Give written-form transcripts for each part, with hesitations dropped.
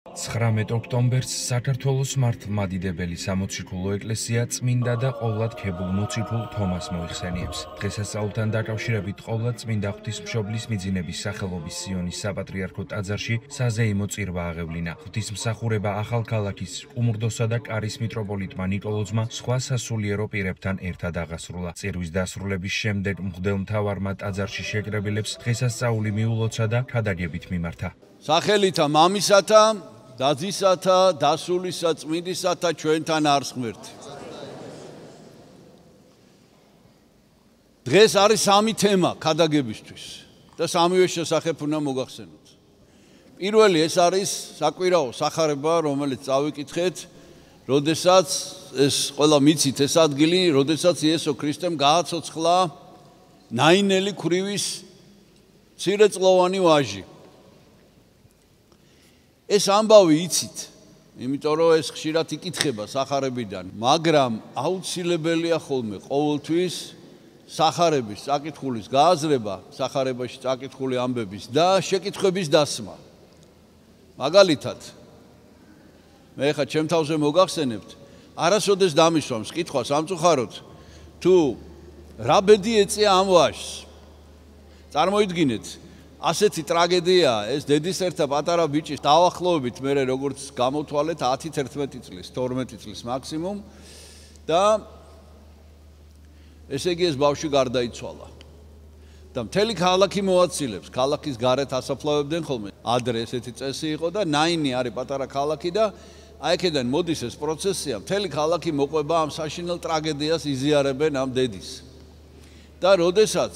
19 ოქტომბერს საქართველოს მართლმადიდებელი სამოციქულო ეკლესია წმინდა და ყოვლადქებულ მოციქულ თომას მოიხსენიებს. დღესასწაულთან დაკავშირებით ყოვლადწმინდა ღვთისმშობლის მიძინების სახელობის სიონის საპატრიარქო ტაძარში საზეიმო წირვა აღევლინა. ღვთისმსახურება ახალქალაქის ყუმურდოსა და კარის მიტროპოლიტმა ნიკოლოზმა სხვა სასულიერო პირებთან ერთად აღასრულა. წირვის დასრულების შემდეგ მღვდელმთავარმა ტაძარში შეკრებილებს დღესასწაული მიულოცა და ქადაგებით მიმართა. სახელითა მამისათა, დაძისათა, დასულისა, წმინდისათა ჩვენთან არს ღმერთი. დღეს არის სამი თემა ქადაგებისთვის და სამივე შესახებ უნდა მოგახსენოთ. პირველი ეს არის საკვირაო სახარება, რომელიც წავიკითხეთ, როდესაც ეს ყველა მიცით ეს ადგილი, როდესაც იესო ქრისტემ გააცოცხლა ნაინელი ქვრივის მცირეწლოვანი ვაჟი. ეს ამბავი იცით, იმიტომ რომ ეს ხშირად იკითხება სახარებიდან, მაგრამ აუცილებელია ხოლმე ყოველთვის სახარების წაკითხulis გააზრება, სახარებაში წაკითხული ამბების და შეკითხვების დასმა. მაგალითად, მე ხა ჩემ თავზე მოგახსენებთ, არასოდეს დამისვამს კითხვა სამწუხაროდ, თუ რა ბედი ეწია ამ ვაჟს. წარმოიდგინეთ, ასეთი ტრაგედია ეს დედის ერთა პატარა ბიჭის დაახლოებით მე როგორც გამოთვალეთ 10-11 წლის, 12 წლის მაქსიმუმ და ესე იგი ეს ბავშვი გარდაიცვალა. და მთელი ქალაქი მოაცილებს, ქალაქის გარეთ ასაფლავებდნენ ხოლმე. ადრე ესეთი წესი იყო და ნაინი არის პატარა ქალაქი და აი აქედან მოდის ეს პროცესია, მთელი ქალაქი მოყვება ამ საშინელ ტრაგედიას იზიარებენ ამ დედის. და როდესაც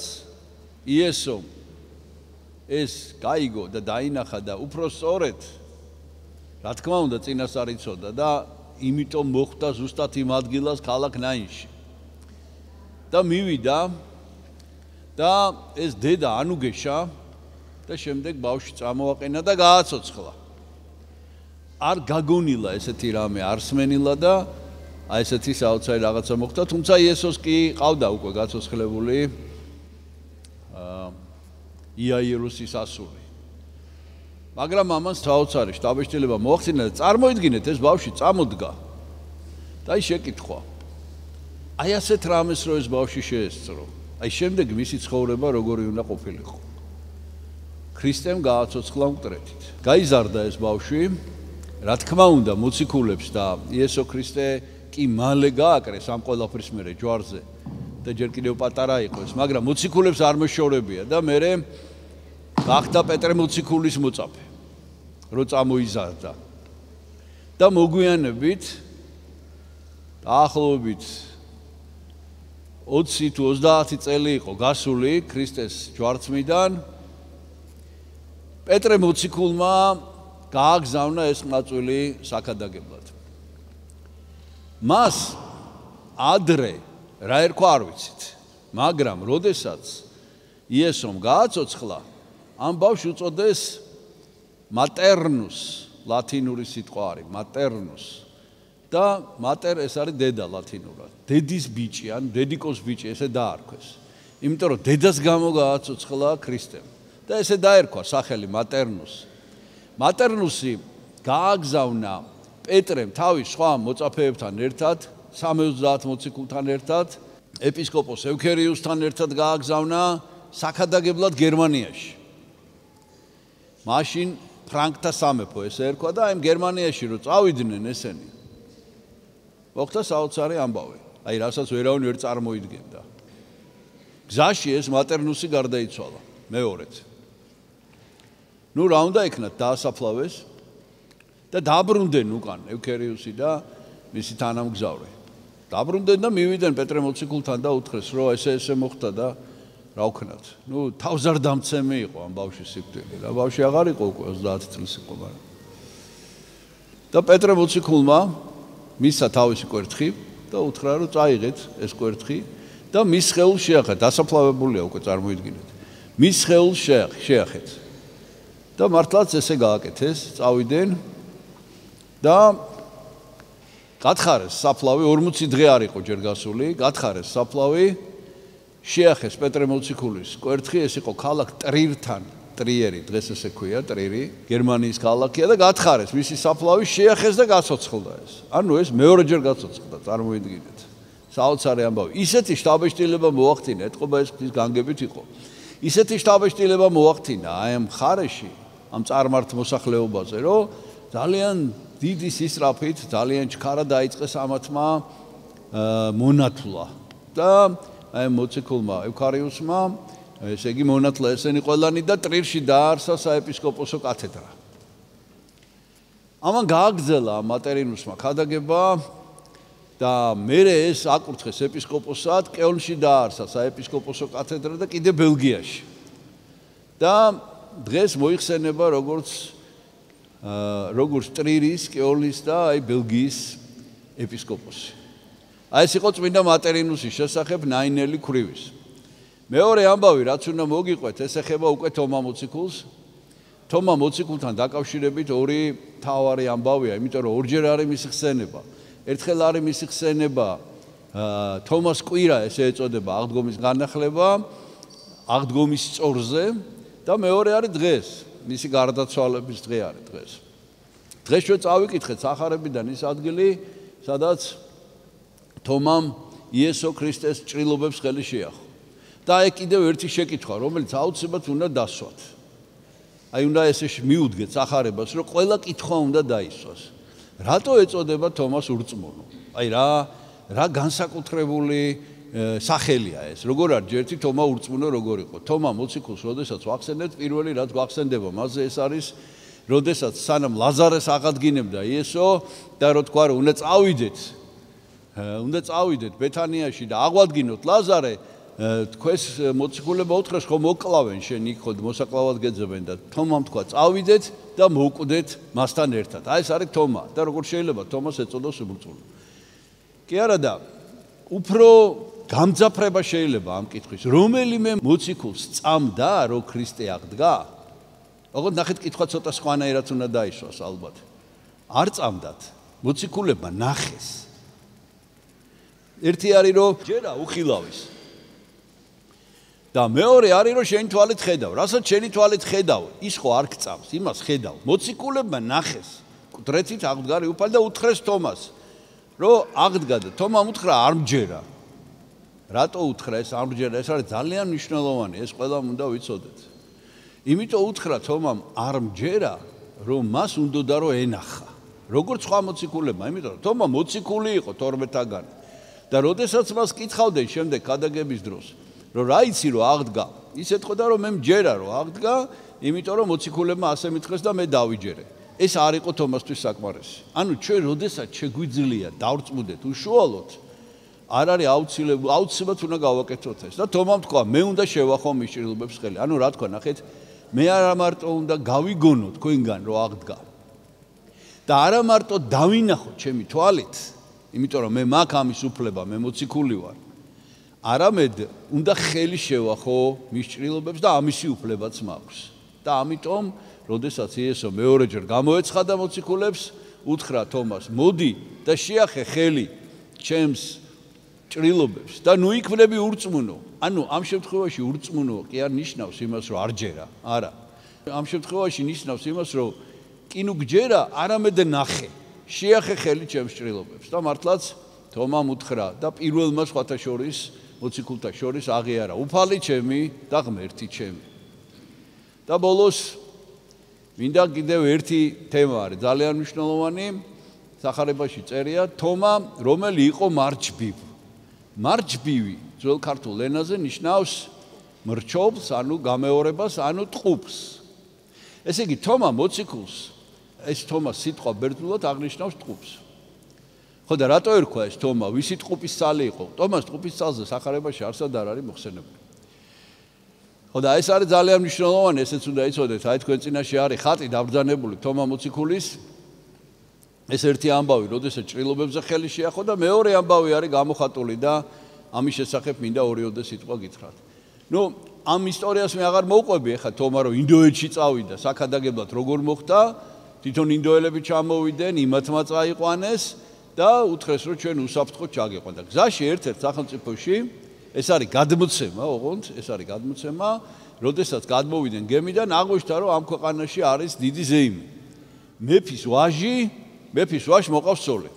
იესო ეს გაიგო და დაინახა და უფრო სწორედ რა თქმა უნდა წინასწარ იცოდა და იმიტომ მოხვდა ზუსტად იმ ადგილას ქალაქ ნაინში. და მივიდა და ეს დედა ანუგეშა და შემდეგ ბავშვი წამოაყენა და გააცოცხლა. არ გაგონილა ესეთი რამე არსმენილა და აი ესეთი საოცარი რაღაცა მოხდა, თუმცა იესოს კი ყავდა უკვე გაცოცხლებული იაიროსის ასული. მაგრამ ამან საოცარი შთაბეჭდილება მოახდინა და წარმოიდგინეთ ეს ბავშვი წამოდგა. და აი შეკითხვა. აი ასეთ რამეს რო ეს ბავშვი შეესწრო. აი შემდეგ მისი ცხოვრება როგორი უნდა ყოფილიყო. ქრისტემ გააცოცხლა მკვდრეთით. გაიზარდა ეს ბავშვი, რა თქმა უნდა მოციქულებს და იესო ქრისტე კი მალე გააკრეს ამ ყველაფრის მერე ჯვარზე. და ჯერ კიდევ პატარა იყო ეს, მაგრამ მოციქულებს არ მოშორებია და მერე გახდა პეტრე მოციქულის მოწაფე, რო წამოიზარდა. და მოგვიანებით დაახლოებით 20 თუ 30 წელი იყო გასული ქრისტეს ჯვარცმიდან, პეტრე მოციქულმა გააგზავნა ეს ყმაწვილი საქადაგებლად. მას ადრე რა ერქვა არ ვიცით, მაგრამ როდესაც იესომ გააცოცხლა, ამ ბავშვს უწოდეს maternus, ლათინური სიტყვა არის maternus. და mater ეს არის დედა ლათინურად. დედის ბიჭი, ან დედიკოს ბიჭი, ესე დაარქვეს. იმიტომ რომ დედას გამო გააცოცხლა ქრისტემ. და ესე დაერქვა სახელი maternus. maternusი გააგზავნა პეტრემ თავის სხვა მოწაფეებთან ერთად, 70 მოციქულთან ერთად, ეპისკოპოს ევქერიუსთან ერთად გააგზავნა საქადაგებლად გერმანიაში. მაშინ ფრანკთა სამეფო ესე ერქვა და აი გერმანიაში რო წავიდნენ ესენი. მოხდა საოცარი ამბავი. აი რასაც ვერავინ ვერ წარმოიდგენდა. გზაში ეს maternusი გარდაიცვალა მეორედ. ნუ რა უნდა ეკნათ დაასაფლავეს და დაბრუნდნენ უკან ევქერიუსი და მისი თანამგზავრი. დაბრუნდნენ და მივიდნენ პეტრე მოციქულთან და უთხრეს რომ ესე მოხდა და რა ვქნათ. ნუ თავზარდამცემი იყო ამ ბავშვის სიკვდილი. რა ბავშვი აღარ იყო უკვე 30 წლის იყო, მაგრამ. და პეტრე მოციქულმა მისცა თავისი კვერთხი და უთხრა რომ წაიღეთ ეს კვერთხი და მის სხეულს შეახეთ, დასაფლავებულია უკვე წარმოიდგინეთ. მის სხეულს შეახეთ. და მართლაც ესე გააკეთეს, წავიდნენ და გათხარეს საფლავი, 40 დღე არ იყო ჯერ გასული, გათხარეს საფლავი, შეახეს პეტრე მოციქულის კვერთხი, ეს იყო ქალაქ ტრირთან ტრიერი, დღეს ესე ქვია, ტრირი, გერმანიის ქალაქია და გათხარეს, მისი საფლავი შეახეს და გაცოცხლდა ეს. ანუ ეს მეორეჯერ გაცოცხლდა, წარმოიდგინეთ. საოცარი ამბავი. ისეთი შთაბეჭდილება მოახდინა, ეთყობა ეს ღვთის განგებით იყო. ისეთი შთაბეჭდილება მოახდინა აი ამ მხარეში, ამ წარმართ მოსახლეობაზე, რომ ძალიან დიდი სისწრაფით, ძალიან ჩქარა დაიწყეს ამათმა მონათლა და აი მოციქულმა ევქარიუსმა ესე იგი მონათლა ესენი ყველანი და ტრირში დაარსა საეპისკოპოსო კათედრა. ამან გააგრძელა მატერინუსმა ქადაგება და მერე ეს აკურთხეს ეპისკოპოსად, კეულნში დაარსა საეპისკოპოსო კათედრა და კიდე ბელგიაში. და დღეს მოიხსენება როგორც ტრირის, კეულნის და აი ბელგიის ეპისკოპოსი. აი ეს იყო წმინდა მატერინუსის შესახებ ნაინელი ქვრივის. მეორე ამბავი, რაც უნდა მოგიყვეთ, ეს ეხება უკვე თომა მოციქულს. თომა მოციქულთან დაკავშირებით ორი მთავარი ამბავია, იმიტომ რომ ორჯერ არის მისი ხსენება. ერთხელ არის მისი ხსენება თომას კვირა, ესე ეწოდება, აღდგომის განახლება, აღდგომის წორზე და მეორე არის დღეს, მისი გარდაცვალების დღე არის დღეს. დღეს ჩვენ წავიკითხეთ სახარებიდან ის ადგილი, სადაც თომამ იესო ქრისტეს ჭრილობებს ხელი შეახო. და აი კიდევ ერთი შეკითხვა, რომელიც აუცილებლად უნდა დასვათ. აი უნდა ესე მიუდგეთ სახარებას, რომ ყველა კითხვა უნდა დაისვას. რატო ეწოდება თომას ურწმუნო? აი რა განსაკუთრებული სახელია ეს? როგორ არის ერთი თომა ურწმუნო როგორ იყო? თომა მოციქულს როდესაც ვახსენებთ, პირველი რაც გვახსენდება მასზე ეს არის, როდესაც სანამ ლაზარეს აღადგინებდა იესო და რო თქვა რომ უნდა წავიდეთ ბეთანიაში და აღვადგინოთ ლაზარე, თქვენს მოციქულებმა უთხრეს რომ მოკლავენ შენ იქ ხოდ მოსაკლავად გეძებენ და თომამ თქვა წავიდეთ და მოვკვდეთ მასთან ერთად. აი ეს არის თომა და როგორ შეიძლება თომას ეწოდოს ურწმუნო? კი არა და უფრო გამძაფრება შეიძლება ამ კითხვის. რომელიმე მოციქულს წამდა რომ ქრისტე აღდგა? ოღონდ ნახეთ კითხვა ცოტა სხვანაირად უნდა დაისვას ალბათ. არ წამდათ. მოციქულებმა ნახეს. ერთი არის რომ ჯერა უხილავის. და მეორე არის რომ შენი თვალით ხედავ. რასაც შენი თვალით ხედავ, ის ხო არ გწამს, იმას ხედავ. მოციქულებმა ნახეს. კუდრეთით აღდგარი უფალი და უთხრეს თომას, რომ აღდგა და თომამ უთხრა არ მჯერა. რატო უთხრა ეს არ მჯერა? ეს არის ძალიან მნიშვნელოვანი, ეს ყველამ უნდა ვიცოდეთ. იმიტომ უთხრა თომამ არ მჯერა, რომ მას უნდოდა რომ ენახა. როგორც სხვა მოციქულებმა, იმიტომ რომ თომა მოციქული იყო 12-დან. და როდესაც მას კითხავდნენ შემდეგ ქადაგების დროს, რომ რა იცი რომ აღდგა, ის ეთქოდა რომ მე მჯერა რომ აღდგა, იმიტომ რომ მოციქულებმა ასე მითხრეს და მე დავიჯერე. ეს არ იყო თომასთვის საკმარისი. ანუ ჩვენ როდესაც შეგვიძლია დავწმუნდეთ უშუალოდ, არ არის აუცილებლად უნდა გავაკეთოთ ეს. და თომამ თქვა, მე უნდა შევახო მის ჭრილობებს ხელი. ანუ რა თქვა, ნახეთ, მე არა მარტო უნდა გავიგონო თქვენგან რომ აღდგა. და არა მარტო დავინახო ჩემი თვალით, იმიტომ რომ მე მაქვს ამის უფლება, მე მოციქული ვარ. არამედ უნდა ხელი შევახო მის ჭრილობებს და ამისი უფლებაც მაქვს. და ამიტომ, როდესაც იესო მეორეჯერ გამოეცხადა მოციქულებს, უთხრა თომას, მოდი და შეახე ხელი ჩემს ჭრილობებს და ნუ იქნები ურწმუნო. ანუ ამ შემთხვევაში ურწმუნო კი არ ნიშნავს იმას, რომ არ ჯერა, არა. ამ შემთხვევაში ნიშნავს იმას, რომ კი ნუ გჯერა, არამედ ნახე. შეახე ხელი ჩემს ჭრილობებს და მართლაც თომამ უთხრა და პირველმა სხვათა შორის მოციქულთა შორის აღიარა უფალი ჩემი და ღმერთი ჩემი. და ბოლოს მინდა კიდევ ერთი თემა არის ძალიან მნიშვნელოვანი, სახარებაში წერია თომა, რომელი იყო მარჯბივ. მარჯბივი ძველ ქართულ ენაზე ნიშნავს მრჩევლს, ანუ გამეორებას, ანუ ტყუპს. ესე იგი თომა მოციქულს ეს თომა სიტყვა ბერძნულად აღნიშნავს ტყუპს. ხო და რატო ერქვა ეს თომა, ვისი ტყუპის ცალი იყო? თომას ტყუპის ცალზე სახარებაში არსად არ არის მოხსენებული. ხო და ეს არის ძალიან მნიშვნელოვანი, ესეც უნდა იცოდეთ, აი თქვენ წინაშე არის ხატი დაბრძანებული თომა მოციქულის. ეს ერთი ამბავი, როდესაც ჭრილობებზე ხელი შეახო და მეორე ამბავი არის გამოხატული და ამის შესახებ მინდა ორიოდე სიტყვა გითხრათ. ნუ ამ ისტორიას მე აღარ მოვყვები ახლა თომა რომ ინდოეთში წავიდა, საქადაგებლად როგორ მოხდა, თვითონ ინდოელები ჩამოვიდნენ, იმათმა წაიყვანეს და უთხრეს რომ ჩვენ უსაფრთხოდ ჩაგიყვან და გზაში ერთ-ერთ სახელმწიფოში ეს არის გადმოცემა, ოღონდ ეს არის გადმოცემა, როდესაც გადმოვიდნენ გემიდან, აღვიშთა რომ ამ ქვეყანაში არის დიდი ზეიმი. მეფის ვაჟი მოყავს სოლე.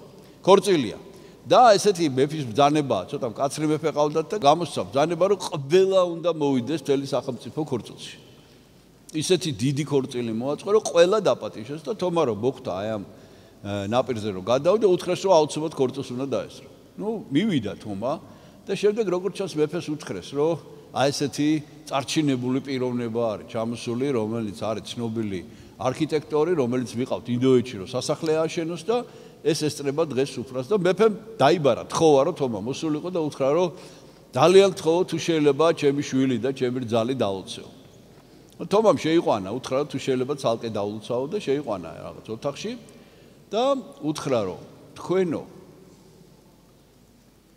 ქორწილია. და ესეთი მეფის ბრძანებაა, ცოტა მკაცრი მეფე ყავდათ და გამოსცა ბრძანება, რომ ყველა უნდა მოვიდეს მთელი სახელმწიფო ქორწილში. ისეთი დიდი ქორწილი მოაწყო, რომ ყველა დაპატიშეს და თომა რომ მოხვდა აი ამ ნაპირზე რომ გადავიდა, უთხრეს რომ აუცილებლად ქორწილს უნდა დაესწრო. მივიდა თომა და შემდეგ როგორც ჩანს მეფეს უთხრეს, რომ აი ესეთი წარჩინებული პიროვნება არის ჩამოსული, რომელიც არის ცნობილი არქიტექტორი, რომელიც ვიყავთ ინდოეთში, რომ სასახლე ააშენოს და ეს ესწრება დღეს სუფრას და მეფემ დაიბარა თხოვა რომ თომა მოსულიყო და უთხრა რომ ძალიან გთხოვო თუ შეიძლება ჩემი შვილი და ჩემი რძალი დაულოცეო. თომამ შეიყვანა, უთხრა რომ თუ შეიძლება ცალკე დაულოცაო და შეიყვანა რაღაც ოთახში და უთხრა რომ თქვენო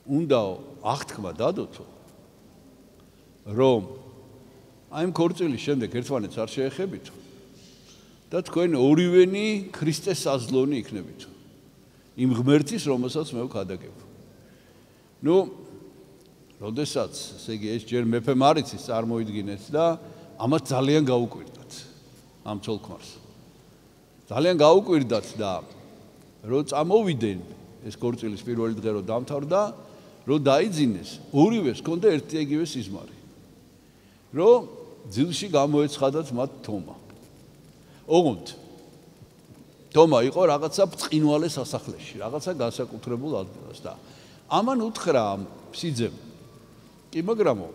უნდა აღთქმა დადოთო რომ აი ამ ქორწილის შემდეგ ერთმანეთს არ შეეხებითო და თქვენ ორივენი ქრისტეს საზლონი იქნებითო. იმ ღმერთის, რომელსაც მე ვქადაგებ. როდესაც, ესე იგი, ეს ჯერ მეფე მარიცის წარმოიდგინეთ და ამას ძალიან გაუკვირდათ ამ ცოლ-ქმარს. ძალიან გაუკვირდათ და რომ წამოვიდნენ ეს ქორწილის პირველი დღე რომ დამთავრდა, რომ დაიძინეს, ორივეს ჰქონდა ერთი-ეგივე სიზმარი. რომ ძილში გამოეცხადათ მათ თომა. ოღონდ თომა იყო რაღაცა ბრწყინვალე სასახლეში, რაღაცა განსაკუთრებულ ადგილას და ამან უთხრა სიძემ კი მაგრამო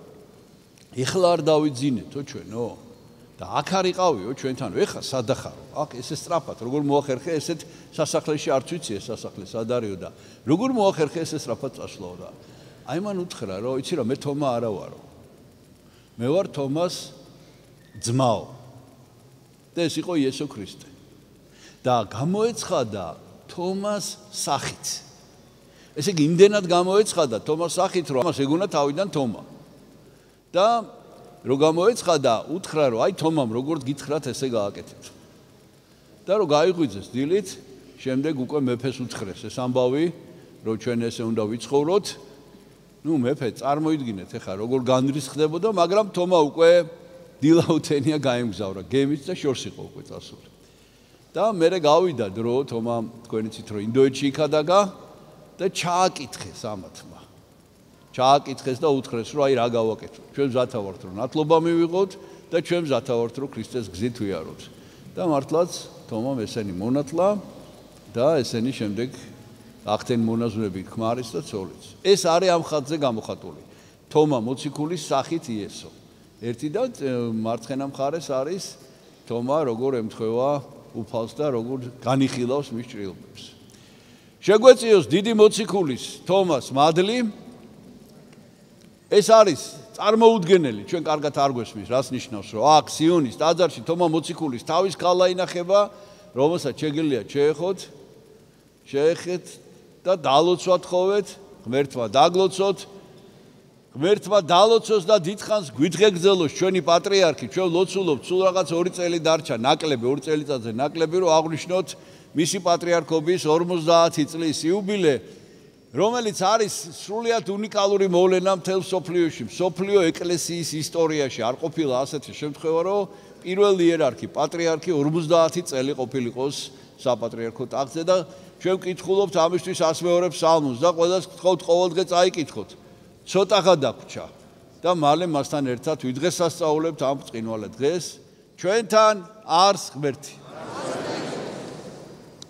ეხლა არ დავიძინეთო ჩვენო და აქ არ იყავიო ჩვენთან ეხლა სადახარო აქ ესე სწრაფად როგორ მოახერხე ესეთ სასახლეში არც ვიცი ეს სასახლე სად არისო და როგორ მოახერხე ესე სწრაფად წასვლაო და აი მან უთხრა რომ იცი რა მე თომა არა ვარო მე ვარ თომას ძმაო და ეს იყო იესო ქრისტე და გამოეცხადა თომას სახით. ესე იგი იმდენად გამოეცხადა თომას სახით, რომ ამას ეგონა თავიდან თომა. და რომ გამოეცხადა, უთხრა რომ აი თომამ როგორც გითხრათ ესე გააკეთეთ. და რომ გაიღვიძეს დილით, შემდეგ უკვე მეფეს უთხრეს ეს ამბავი, რომ ჩვენ ესე უნდა ვიცხოვროთ. მეფე წარმოიდგინეთ ახლა როგორ განრისხდებოდა, მაგრამ თომა უკვე დილაუთენია გაემგზავრა, გემით და შორს იყო უკვე წასული. და მერე გავიდა დრო თომა თქვენ იცით რომ ინდოეთში იქადაგა და ჩააკითხეს ამათმა. ჩააკითხეს და უთხრეს რომ აი რა გავაკეთო. ჩვენ მზათა ვართ რომ ნათლობა მივიღოთ და ჩვენ მზათა ვართ რომ ქრისტეს გზით ვიაროთ. და მართლაც თომამ ესენი მონათლა და ესენი შემდეგ ახდენ მონაზვნები ქმარის და ცოლიც. ეს არის ამ ხატზე გამოხატული. თომა მოციქულის სახით იესო. ერთი და მარცხენა მხარეს არის თომა როგორ ემთხვევა უფალს და როგორ განიხილავს მის ჭრილობებს. შეგვეციოს დიდი მოციქულის თომას მადლი. ეს არის წარმოუდგენელი, ჩვენ კარგად არ გვესმის, რას ნიშნავს, რომ აქ სიონის ტაძარში თომა მოციქულის თავის ქალა ინახება, რომელსაც შეგიძლია შეეხეთ და დალოცვათ ხოვეთ, ღმერთმა დაგლოცოთ, ღმერთმა დალოცოს და დიდხანს გვითღეგრძელოს ჩვენი პატრიარქი, ჩვენ ლოცულობთ, სულ რაღაც 2 წელი დარჩა, ნაკლები 2 წელიწადზე ნაკლები, რომ აღვნიშნოთ მისი პატრიარქობის 50 წლის იუბილე, რომელიც არის სრულიად უნიკალური მოვლენა მთელ მსოფლიოში, მსოფლიო ეკლესიის ისტორიაში არ ყოფილა ასეთი შემთხვევა, რომ პირველი იერარქი, პატრიარქი 50 წელი ყოფილიყოს საპატრიარქო ტახტზე და ჩვენ ვკითხულობთ ამისთვის 102 ფსალმოს და ყველას გთხოვთ ყოველდღე წაიკითხოთ. ცოტა გადაგვრჩა და მალე მასთან ერთად ვიდღესასწაულებთ ამ ბრწყინვალე დღეს ჩვენთან არს ღმერთი.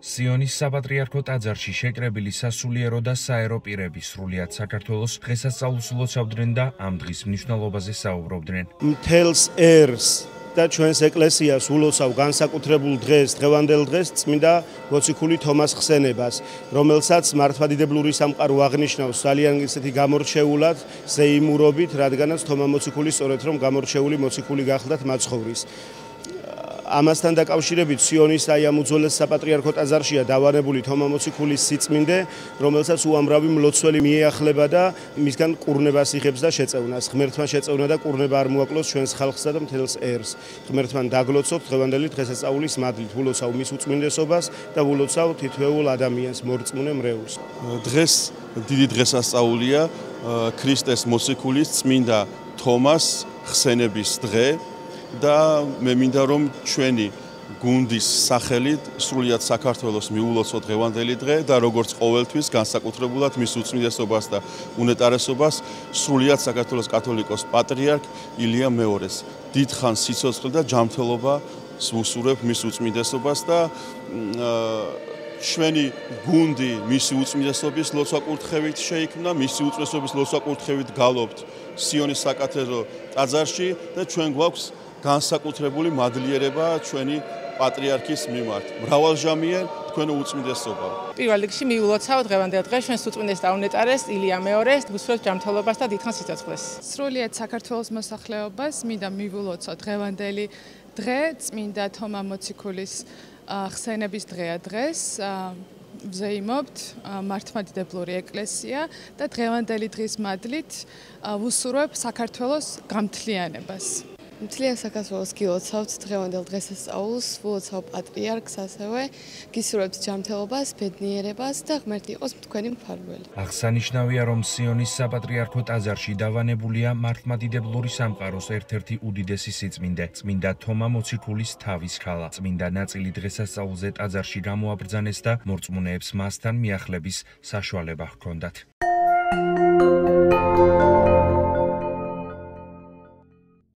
სიონის საპატრიარქო ტაძარში შეკრებილი სასულიერო და საერო პირები სრულიად საქართველოს დღესასწაულს ულოცავდნენ და ამ დღის მნიშვნელობაზე საუბრობდნენ. მთელს ერს და ჩვენს ეკლესიას ულოცავ განსაკუთრებულ დღეს, დღევანდელ დღეს წმინდა მოციქული თომას ხსენებას, რომელსაც მართლმადიდებლური სამყარო აღნიშნავს ძალიან ისეთი გამორჩეულად, ზეიმურობით, რადგანაც თომა მოციქული სწორედ რომ გამორჩეული მოციქული გახლდათ მაცხოვრის. ამასთან დაკავშირებით სიონის აი ამ უძველეს საპატრიარქო ტაძარშია დავანებული თომა მოციქულის სიწმინდე, რომელსაც უამრავი მლოცველი მიეახლება და მისგან კურნებას იღებს და შეწევნას. ღმერთმა შეწევნა და კურნება არ მოაკლოს ჩვენს ხალხსა და მთელს ერს. ღმერთთან დაგლოცოთ დღევანდელი დღესასწაულის მადლით, ვულოცავ მის უწმინდესობას და ვულოცავ თითოეულ ადამიანს მორწმუნე მრევლს. დღეს დიდი დღესასწაულია ქრისტეს მოციქულის წმინდა თომას ხსენების დღე და მე მინდა რომ ჩვენი გუნდის სახელით სრულიად საქართველოს მიულოცოთ დღევანდელი დღე და როგორც ყოველთვის განსაკუთრებულად მის უწმინდესობას და უნეტარესობას სრულიად საქართველოს კათოლიკოს პატრიარქ ილია მეორეს დიდხანს სიცოცხლე და ჯანმრთელობა ვუსურებ მის უწმინდესობას და ჩვენი გუნდი მისი უწმინდესობის ლოცვა-კურთხევით შეიქმნა, მისი უწმინდესობის ლოცვა-კურთხევით გალობთ სიონის საკათედრო ტაძარში და ჩვენ გვაქვს განსაკუთრებული მადლიერება ჩვენი პატრიარქის მიმართ. მრავალჟამიერ თქვენო უწმინდესობა. პირველ რიგში მიულოცავ დღევანდელ დღეს ჩვენს უწმინდეს და უნეტარეს ილია მეორეს, ვუსურვებთ ჯანმრთელობას და დიდხანს სიცოცხლეს. სრულიად საქართველოს მოსახლეობას მინდა მივულოცო დღევანდელი დღე, წმინდა თომა მოციქულის ხსენების დღეა დღეს. ვზეიმობთ მართლმადიდებლური ეკლესია და დღევანდელი დღის მადლით ვუსურვებ საქართველოს გამთლიანებას. მთლიან საქართველოს გილოცავთ დღევანდელ დღესასწაულს, ვულოცავ პატრიარქს ასევე, გისურვებთ ჯანმრთელობას, ბედნიერებას და ღმერთი იყოს თქვენი მფარველი. აღსანიშნავია, რომ სიონის საპატრიარქო ტაძარში დავანებულია მართლმადიდებლური სამყაროს ერთ-ერთი უდიდესი სიწმინდე, წმინდა თომა მოციქულის თავის ქალა. წმინდა ნაწილი დღესასწაულზე ტაძარში გამოაბრძანეს და მორწმუნეებს მასთან მიახლების საშუალება ჰქონდათ.